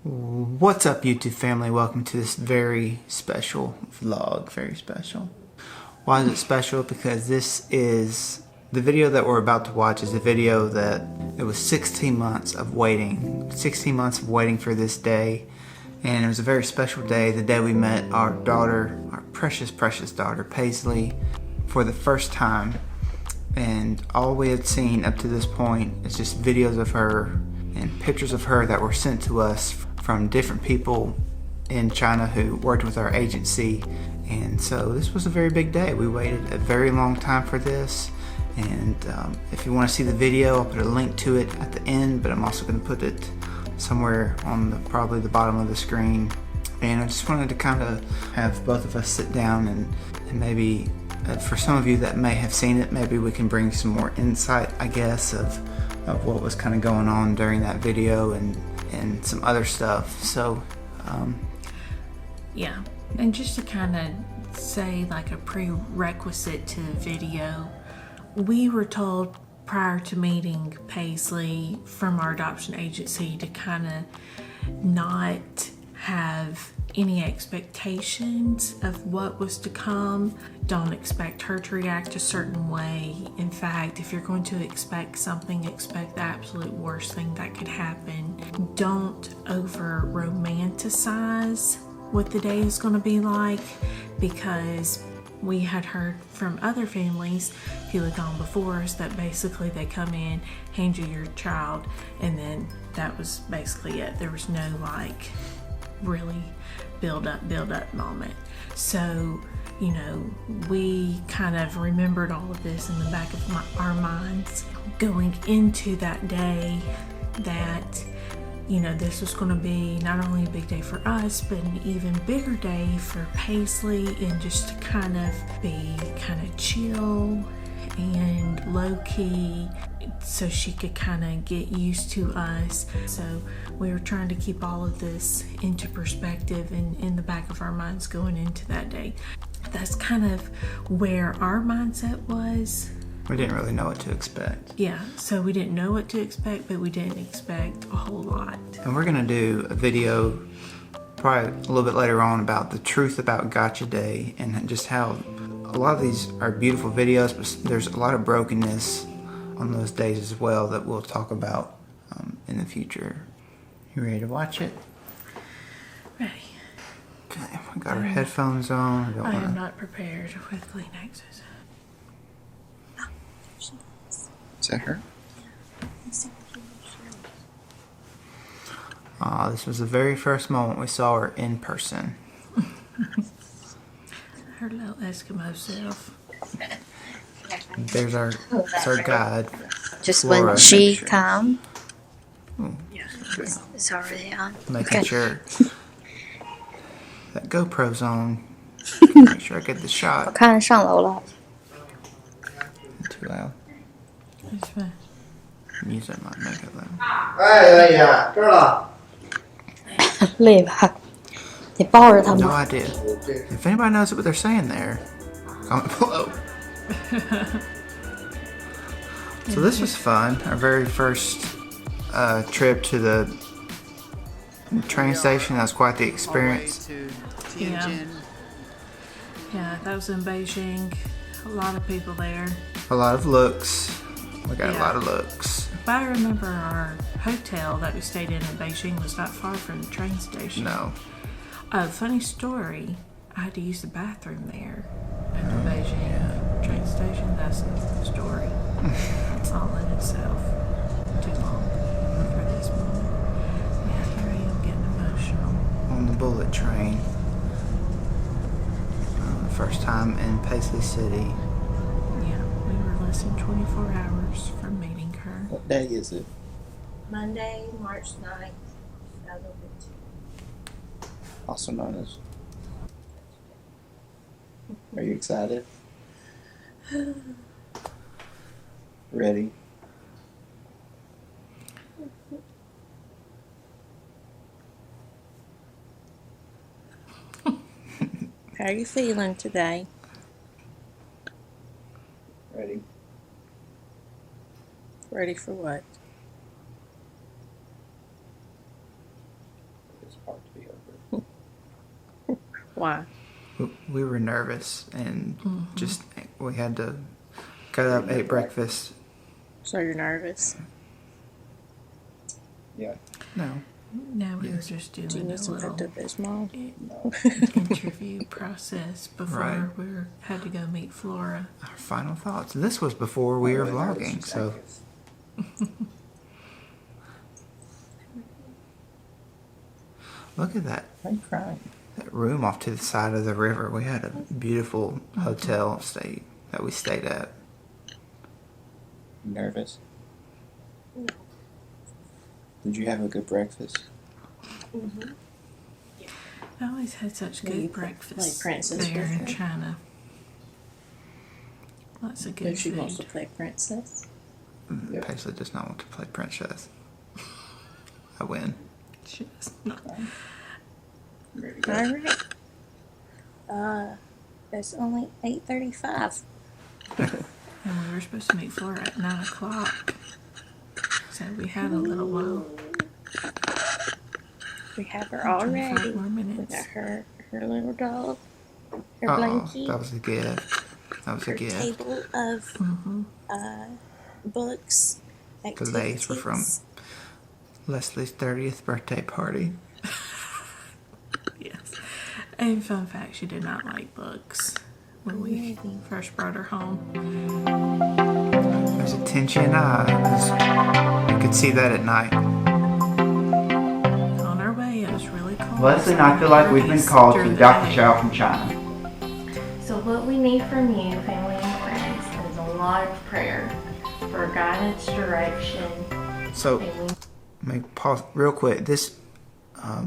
What's up, YouTube family? Welcome to this very special vlog. Very special. Why is it special? Because this is the video that we're about to watch is a video that it was 16 months of waiting. 16 months of waiting for this day. And it was a very special day. The day we met our daughter, our precious, precious daughter, Paisley, for the first time. And all we had seen up to this point is just videos of her and pictures of her that were sent to us from different people in China who worked with our agency. And so this was a very big day. We waited a very long time for this. And if you want to see the video, I'll put a link to it at the end, but I'm also going to put it somewhere on probably the bottom of the screen. And I just wanted to kind of have both of us sit down and maybe for some of you that may have seen it, maybe we can bring some more insight, I guess, of what was kind of going on during that video and some other stuff. So yeah, and just to kind of say like a prerequisite to the video, we were told prior to meeting Paisley from our adoption agency to kind of not have any expectations of what was to come. Don't expect her to react a certain way. In fact, if you're going to expect something, expect the absolute worst thing that could happen. Don't over romanticize what the day is going to be like, because we had heard from other families who had gone before us that basically they come in, hand you your child, and then that was basically it. There was no like really build up moment. So, you know, we kind of remembered all of this in the back of our minds going into that day, that, you know, this was going to be not only a big day for us, but an even bigger day for Paisley, and just to kind of be kind of chill and low-key so she could kind of get used to us. So we were trying to keep all of this into perspective and in the back of our minds going into that day. That's kind of where our mindset was. we didn't really know what to expect. Yeah, so we didn't know what to expect, but we didn't expect a whole lot. And we're gonna do a video probably a little bit later on about the truth about Gotcha Day and just how a lot of these are beautiful videos, but there's a lot of brokenness on those days as well that we'll talk about in the future. You ready to watch it? Ready. Okay, we got our headphones on. I am not prepared with Kleenexes. Is that her? This was the very first moment we saw her in person. Her little Eskimo self. There's our guide. Just Flora, when she sure. come, Yeah. it's already on. Making Okay. sure that GoPro's on. Make sure I get the shot. 看上楼了， Too loud. It's fine. Music might make it loud. 哎呀，这儿了。累吧？你抱着他 No 吗？ idea. If anybody knows what they're saying there, comment below. So this was fun. Our very first trip to the train station. That was quite the experience. Yeah. Yeah, that was in Beijing. A lot of people there. A lot of looks. We got a Yeah. lot of looks. If I remember, our hotel that we stayed in Beijing was not far from the train station. No. Funny story, I had to use the bathroom there at the Beijing train station. That's a story. That's all in itself. Too long for this moment. Yeah, here I am getting emotional. On the bullet train. First time in Paisley City. Yeah, we were less than 24 hours from meeting her. What day is it? Monday, March 9th, 2015. Also known as. Are you excited? Ready? How are you feeling today? Ready? Ready for what? It's hard to be over. Why? We were nervous and just we had to got up, ate breakfast. So you're nervous? Yeah. No. No, we were just Do you doing a need some little Pepto-Bismol? interview process before Right. we had to go meet Flora. Our final thoughts. This was before we were vlogging, so look at that. Why are you crying? That room off to the side of the river. We had a beautiful hotel that we stayed at. You nervous? Did you have a good breakfast? I always had such Yeah, good you play breakfast princess there with in her. China. Lots of good If she wants to food. play princess. Yep. Paisley does not want to play princess. I win. She does not. Ready to go? All right. It's only 8:35. And we were supposed to meet Flora at 9 o'clock. So we had a little while. We have her all 25 ready. more We minutes. got her little dog, her Oh, blankie, that was a gift. That was a her gift. table of books, The activities. lays were from Leslie's 30th birthday party. Yes. And fun fact, she did not like books when we first brought her home. There's a Tinchy and I. You could see that at night. On our way, it was really cold. Leslie and I feel like we've been called to adopt a child from China. So what we need from you, family and friends, is a lot of prayer for guidance, direction, So, and we let me pause real quick. This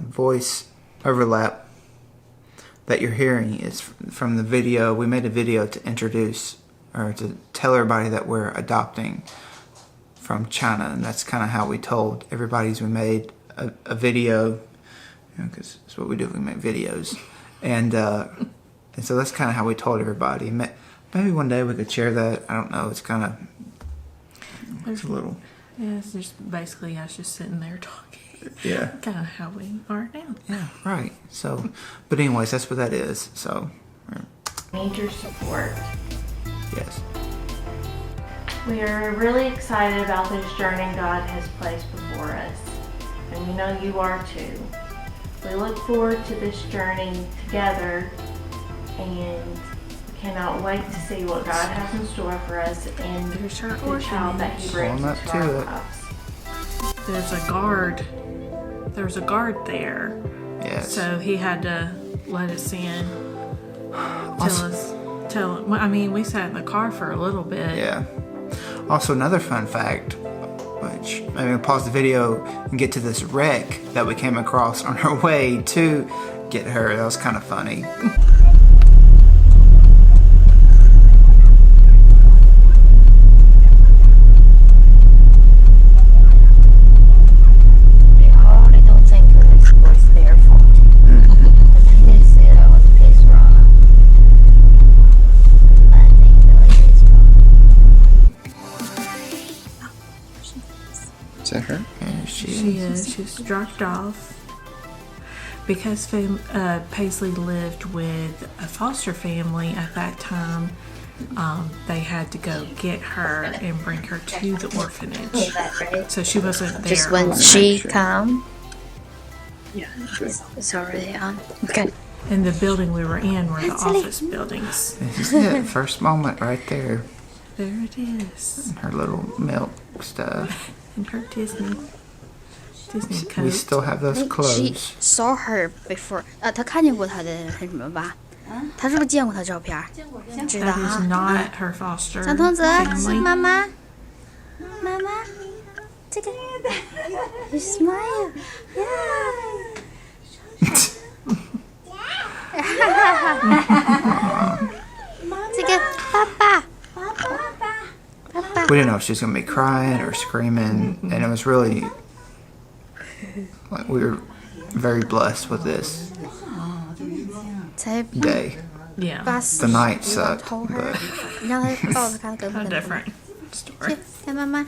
voice overlap that you're hearing is from the video. We made a video to introduce or to tell everybody that we're adopting from China, and that's kind of how we told everybody. We made a video, because that's what we do. We make videos, and so that's kind of how we told everybody. Maybe one day we could share that. I don't know. It's kind of a little. Yeah, it's just basically us just sitting there talking. Yeah. Kind of how we are now. Yeah, right. So, but anyways, that's what that is. So, need your support. yes. We are really excited about this journey God has placed before us, and we know you are too. We look forward to this journey together, and we cannot wait to see what God has in store for us and There's our the child that He brings Well, not into our to it. lives. There's a guard. There's a guard there. Yes. So he had to let us in. Also- Well, I mean, we sat in the car for a little bit. Yeah. Also, another fun fact, which maybe we'll pause the video and get to this wreck that we came across on our way to get her. That was kind of funny. I don't think this was their fault. They said I was pissed wrong. I think really is wrong. Is that her? Yeah, she She is. She's dropped off. Because Paisley lived with a foster family at that time, they had to go get her and bring her to the orphanage. Is that right? So she wasn't there. Just when on- she come, Yeah. it's already on. Okay. in the building we were in were the Actually- office buildings. This is it. First moment right there. There it is. Her little milk stuff. And her Disney coat. We still have those She clothes. saw her before. 他看见过她的那什么吧？他是不是见过她照片？知道 That is 啊。 not her foster 小童子， family. 妈妈，妈妈，这个，you smile，这个爸爸，爸爸， We didn't know if she was going to be crying or screaming, and it was really, like, we were very blessed with this 才 day. Yeah. 8 The night 岁，有人 sucked, 偷 but her，你让他抱着看跟不 A 跟？ different story. 看妈妈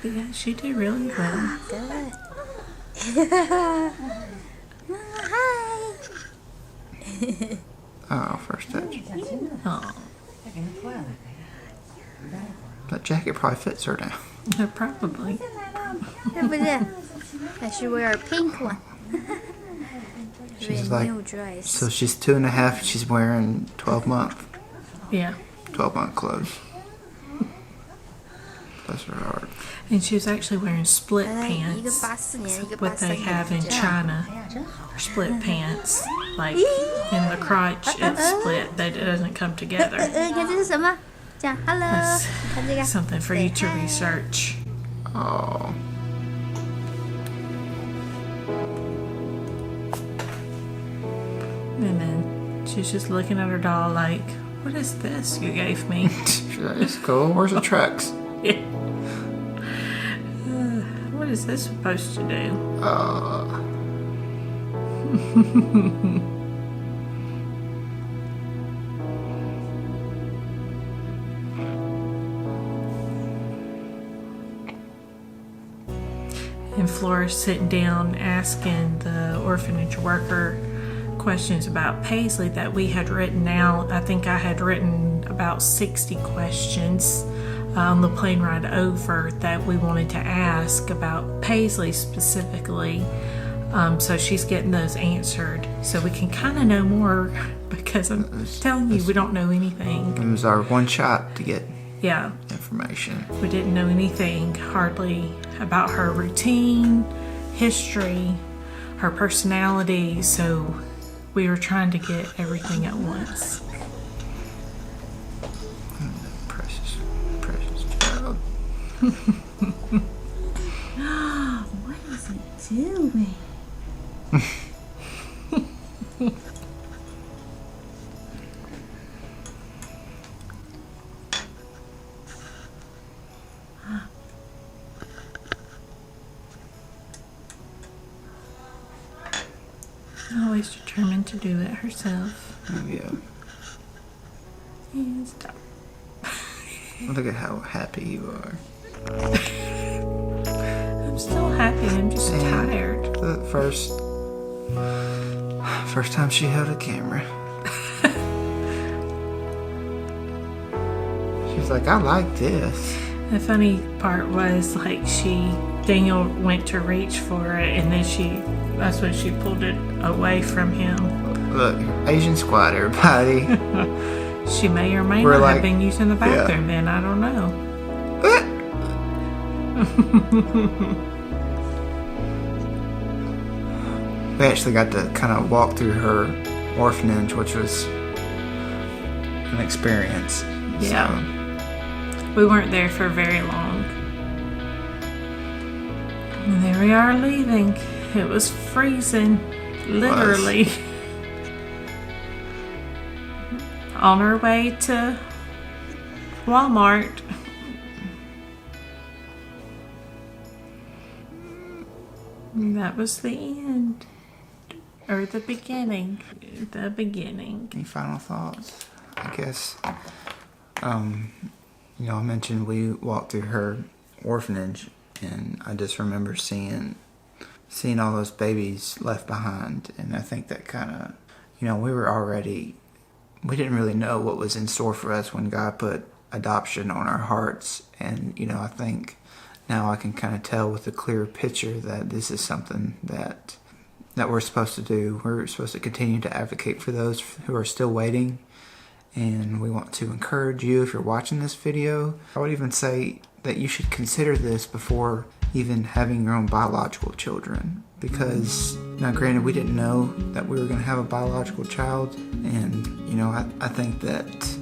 But yeah, she did really well. ，good， Oh, first touch. Oh, That jacket probably fits her now. probably. 对不对？I should wear a pink one. She's With like, new dress. so she's 2.5. She's wearing 12-month Yeah. clothes. Bless her heart. And she was actually wearing split 一个 pants. 84年，一个 What they 83 have in 年。 China, split pants, like in the crotch, it's split. That it doesn't come together. 你看这是什么？这样 ，Hello， That's 你看这个。 something for you to research. Oh. And then she's just looking at her doll like, what is this you gave me? She's like, it's cool. Where's the trucks? What is this supposed to do? And Flora's sitting down asking the orphanage worker questions about Paisley that we had written out. I think I had written about 60 questions on the plane ride over that we wanted to ask about Paisley specifically. So she's getting those answered so we can kind of know more, because I'm telling you, we don't know anything. It was our one shot to get Yeah, information. we didn't know anything hardly about her routine, history, her personality, so we were trying to get everything at once. Precious, precious child. What is it doing? Always determined to do it herself. Oh, yeah. And stop. Look at how happy you are. I'm still happy, I'm just tired. The first time she held a camera. She was like, I like this. The funny part was, like, Daniel went to reach for it, and then that's when she pulled it away from him. Look, Asian squad, everybody. She may or may We're not like- have been using the bathroom then, I don't know. We actually got to kind of walk through her orphanage, which was an experience. Yeah. So, We weren't there for very long. And there we are leaving. It was freezing, literally. On our way to Walmart. And that was the end. Or the beginning. The beginning. any final thoughts? I guess, you know, I mentioned we walked through her orphanage, and I just remember seeing all those babies left behind, and I think that kind of, you know, we didn't really know what was in store for us when God put adoption on our hearts, and, you know, I think now I can kind of tell with a clearer picture that this is something that we're supposed to do. We're supposed to continue to advocate for those who are still waiting. And we want to encourage you, if you're watching this video, I would even say that you should consider this before even having your own biological children. Because, now granted, we didn't know that we were going to have a biological child. And, you know, I think that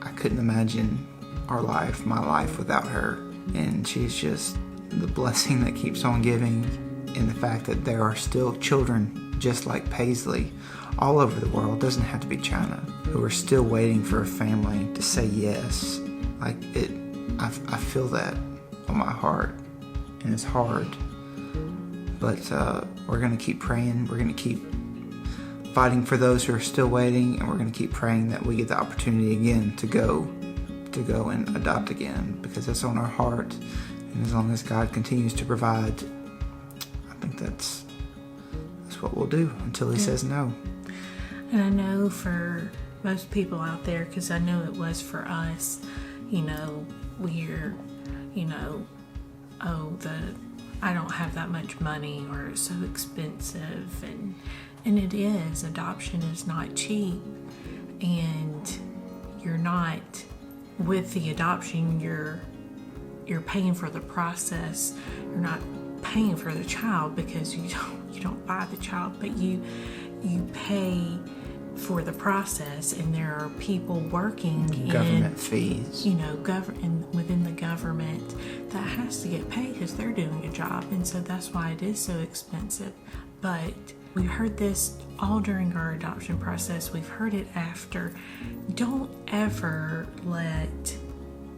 I couldn't imagine my life without her. And she's just the blessing that keeps on giving, in the fact that there are still children just like Paisley all over the world, doesn't have to be China, who are still waiting for a family to say yes. Like I feel that on my heart, and it's hard. But we're gonna keep praying. We're gonna keep fighting for those who are still waiting, and we're gonna keep praying that we get the opportunity again to go and adopt again, because that's on our heart. And as long as God continues to provide, I think that's what we'll do until He says no. And I know for most people out there, because I know it was for us, we're, I don't have that much money, or it's so expensive, and it is. Adoption is not cheap, and you're not, with the adoption, you're paying for the process. You're not paying for the child, because you don't buy the child, but you pay for the process, and there are people working Government fees. Within the government that has to get paid because they're doing a job, and so that's why it is so expensive. But we heard this all during our adoption process. We've heard it after. Don't ever let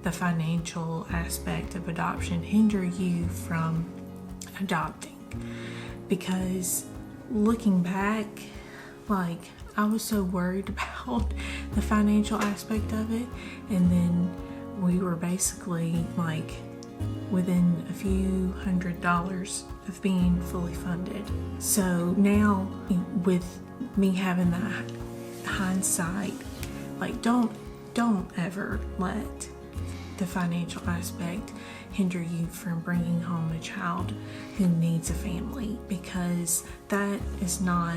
the financial aspect of adoption hinder you from adopting, because looking back, I was so worried about the financial aspect of it, and then we were basically within a few $100s of being fully funded. So now, with me having that hindsight, don't ever let the financial aspect hinder you from bringing home a child who needs a family, because that is not,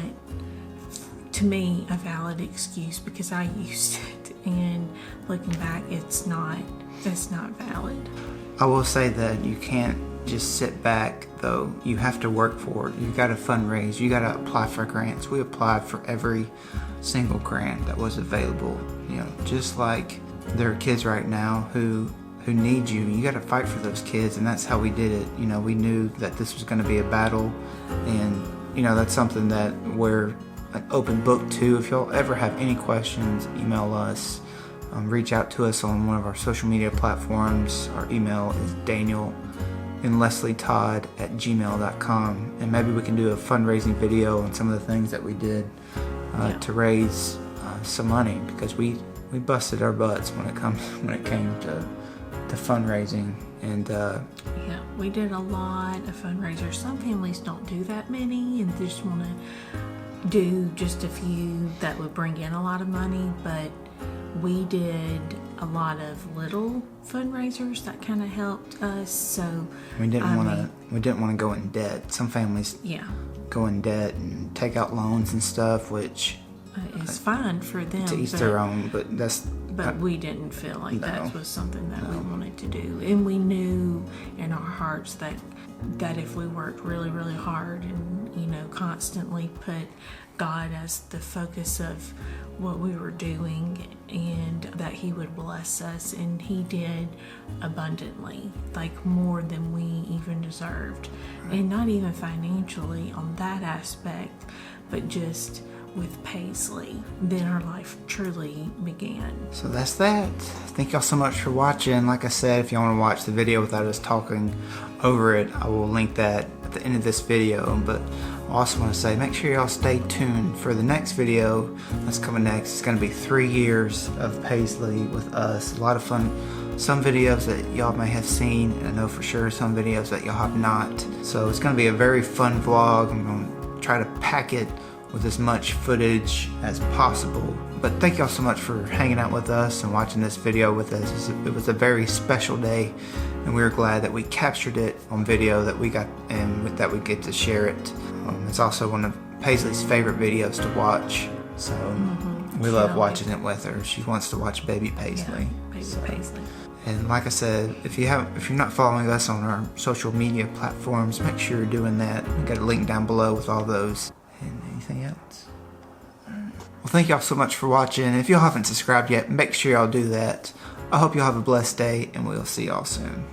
to me, a valid excuse, because I used it, and looking back, it's not valid. I will say that you can't just sit back, though. You have to work for it. You got to fundraise. You got to apply for grants. We applied for every single grant that was available. Just like there are kids right now who need you. You got to fight for those kids, and that's how we did it. We knew that this was going to be a battle, and that's something that we're an open book to. If y'all ever have any questions, email us. Reach out to us on one of our social media platforms. Our email is daniel&leslietodd@gmail.com, and maybe we can do a fundraising video on some of the things that we did to raise some money, because we busted our butts when it came to fundraising. And we did a lot of fundraisers. Some families don't do that many, and they just want to do just a few that would bring in a lot of money, but we did a lot of little fundraisers that kind of helped us. So we didn't want to go in debt. Some families go in debt and take out loans and stuff, which is fine for them. To each their own, but we didn't feel like that was something that we wanted to do, and we knew in our hearts that if we worked really, really hard and constantly put God as the focus of what we were doing, and that He would bless us, and He did abundantly, more than we even deserved. Right. And not even financially on that aspect, but just with Paisley, then our life truly began. So that's that. Thank y'all so much for watching. Like I said, if y'all want to watch the video without us talking over it, I will link that at the end of this video. But I also want to say, make sure y'all stay tuned for the next video that's coming next. It's going to be 3 years of Paisley with us. A lot of fun. Some videos that y'all may have seen, and I know for sure some videos that y'all have not. So it's going to be a very fun vlog. I'm going to try to pack it with as much footage as possible. But thank y'all so much for hanging out with us and watching this video with us. It was a very special day, and we were glad that we captured it on video, that we got, and that we get to share it. It's also one of Paisley's favorite videos to watch, so we love watching it with her. She wants to watch baby Paisley. Paisley. And like I said, if you're not following us on our social media platforms, make sure you're doing that. We got a link down below with all those. And anything else? Well, thank y'all so much for watching. If y'all haven't subscribed yet, make sure y'all do that. I hope y'all have a blessed day, and we'll see y'all soon.